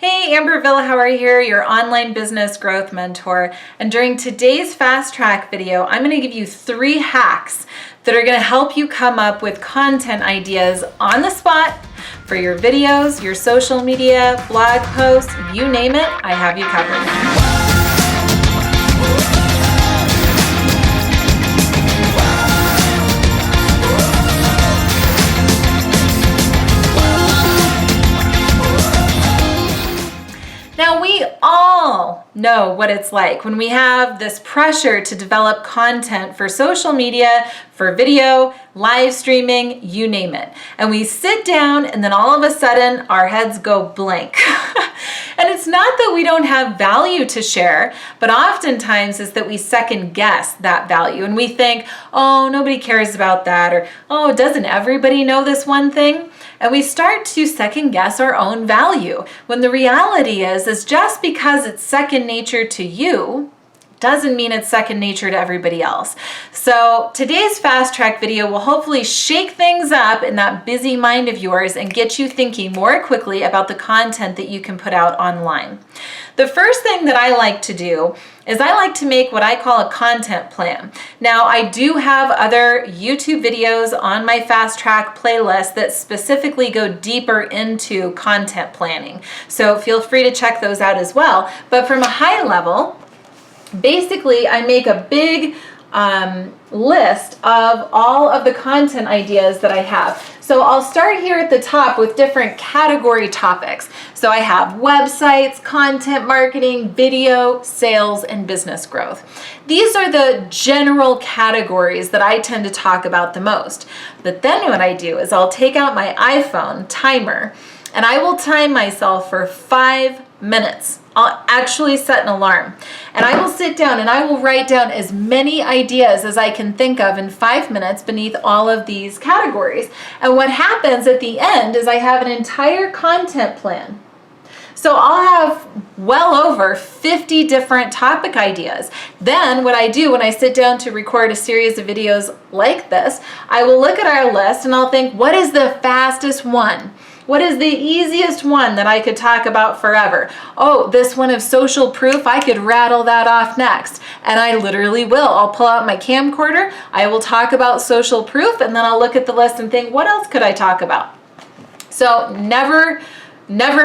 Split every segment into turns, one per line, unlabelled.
Hey, Amber Vilhauer here, your online business growth mentor. And during today's fast track video, I'm going to give you 3 hacks that are going to help you come up with content ideas on the spot for your videos, your social media, blog posts, you name it, I have you covered. Now, we all know what it's like when we have this pressure to develop content for social media, for video, live streaming, you name it. And we sit down and then all of a sudden our heads go blank. And it's not that we don't have value to share, but oftentimes it's that we second guess that value and we think, oh, nobody cares about that, or oh, doesn't everybody know this one thing? And we start to second guess our own value when the reality is just because it's second nature to you doesn't mean it's second nature to everybody else. So today's fast track video will hopefully shake things up in that busy mind of yours and get you thinking more quickly about the content that you can put out online. The first thing that I like to do is I like to make what I call a content plan. Now, I do have other YouTube videos on my fast track playlist that specifically go deeper into content planning. So feel free to check those out as well. But from a high level, basically, I make a big list of all of the content ideas that I have. So I'll start here at the top with different category topics. So I have websites, content marketing, video, sales, and business growth. These are the general categories that I tend to talk about the most. But then what I do is I'll take out my iPhone timer and I will time myself for 5 minutes. I'll actually set an alarm and I will sit down and I will write down as many ideas as I can think of in 5 minutes beneath all of these categories. And what happens at the end is I have an entire content plan. So I'll have well over 50 different topic ideas. Then what I do when I sit down to record a series of videos like this, I will look at our list and I'll think, what is the fastest one? What is the easiest one that I could talk about forever? Oh, this one of social proof, I could rattle that off next. And I literally will. I'll pull out my camcorder, I will talk about social proof, and then I'll look at the list and think, what else could I talk about? So never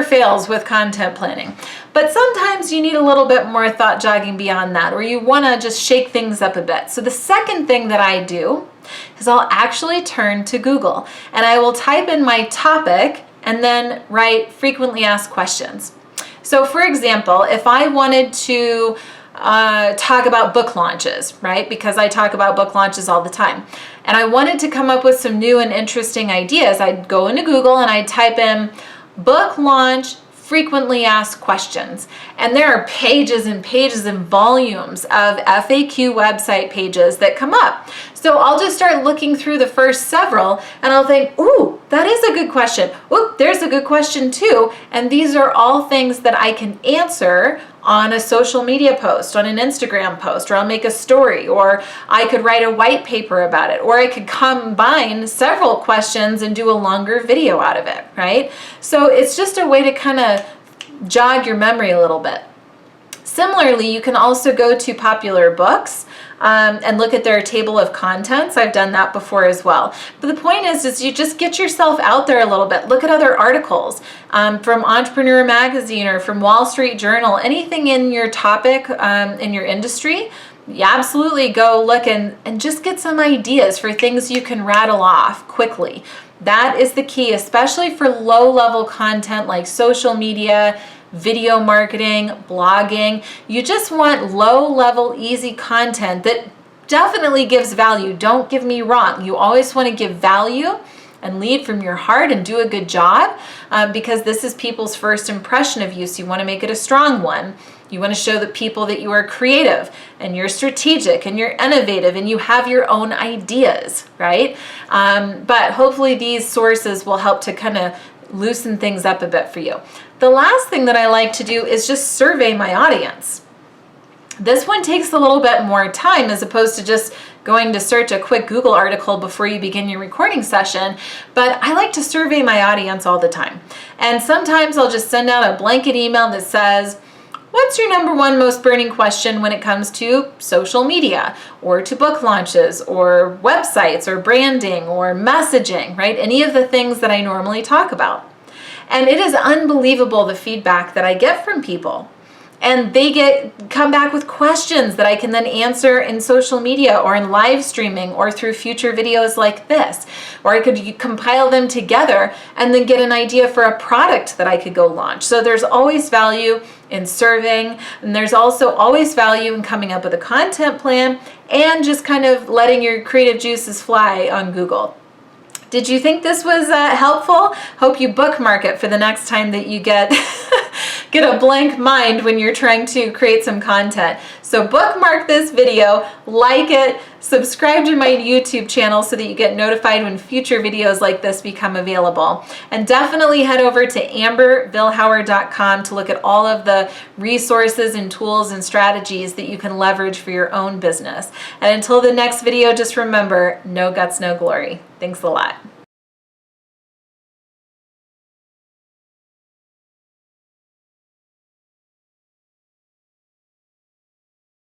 fails with content planning. But sometimes you need a little bit more thought jogging beyond that, or you want to just shake things up a bit. So the second thing that I do is I'll actually turn to Google and I will type in my topic and then write frequently asked questions. So for example, if I wanted to talk about book launches, right? Because I talk about book launches all the time. And I wanted to come up with some new and interesting ideas. I'd go into Google and I'd type in book launch frequently asked questions. And there are pages and pages and volumes of FAQ website pages that come up. So I'll just start looking through the first several and I'll think, ooh, that is a good question. Ooh, there's a good question too. And these are all things that I can answer on a social media post, on an Instagram post, or I'll make a story, or I could write a white paper about it, or I could combine several questions and do a longer video out of it, right? So it's just a way to kind of jog your memory a little bit. Similarly, you can also go to popular books and look at their table of contents. I've done that before as well. But the point is you just get yourself out there a little bit. Look at other articles from Entrepreneur Magazine or from Wall Street Journal, anything in your topic, in your industry. You absolutely go look and just get some ideas for things you can rattle off quickly. That is the key, especially for low-level content like social media, video marketing, blogging. You just want low-level, easy content that definitely gives value. Don't get me wrong. You always want to give value and lead from your heart and do a good job because this is people's first impression of you, so you want to make it a strong one. You want to show the people that you are creative and you're strategic and you're innovative and you have your own ideas, right? But hopefully these sources will help to kind of loosen things up a bit for you. The last thing that I like to do is just survey my audience. This one takes a little bit more time as opposed to just going to search a quick Google article before you begin your recording session, but I like to survey my audience all the time. And sometimes I'll just send out a blanket email that says, what's your number one most burning question when it comes to social media or to book launches or websites or branding or messaging, right? Any of the things that I normally talk about. And it is unbelievable the feedback that I get from people. And they come back with questions that I can then answer in social media or in live streaming or through future videos like this. Or I could compile them together and then get an idea for a product that I could go launch. So there's always value in serving, and there's also always value in coming up with a content plan and just kind of letting your creative juices fly on Google. Did you think this was helpful? Hope you bookmark it for the next time that you get a blank mind when you're trying to create some content. So bookmark this video, like it, subscribe to my YouTube channel so that you get notified when future videos like this become available. And definitely head over to ambervilhauer.com to look at all of the resources and tools and strategies that you can leverage for your own business. And until the next video, just remember, no guts, no glory. Thanks a lot.